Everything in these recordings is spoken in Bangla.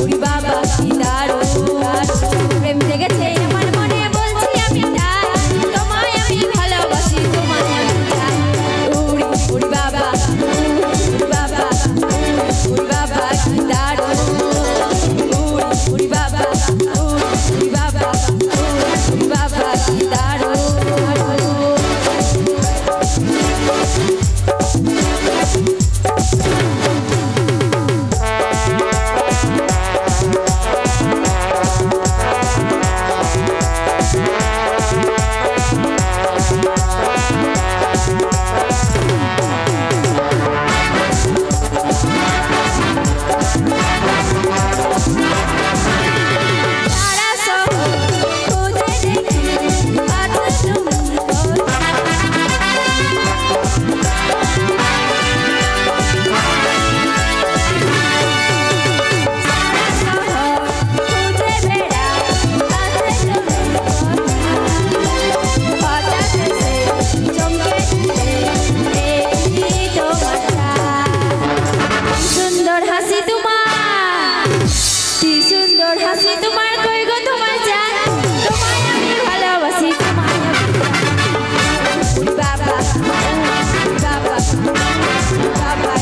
উড়ি বাবা কি দারুণ প্রেম জেগেছে আমার মনে বলছি আমি তাই তোমায় আমি ভালোবাসি তোমায় আমি চাই উড়ি উড়ি বাবা উড়ি বাবা উড়ি বাবা কি দারুণ উড়ি উড়ি বাবা উড়ি বাবা উড়ি বাবা কি দারুণ হাসি তোমার কই গো তোমার জান তোমায় আমি ভালোবাসি তোমায় আমি বাবা বাবা বাবা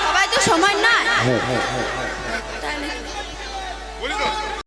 সবাই তো সমান না বলি তো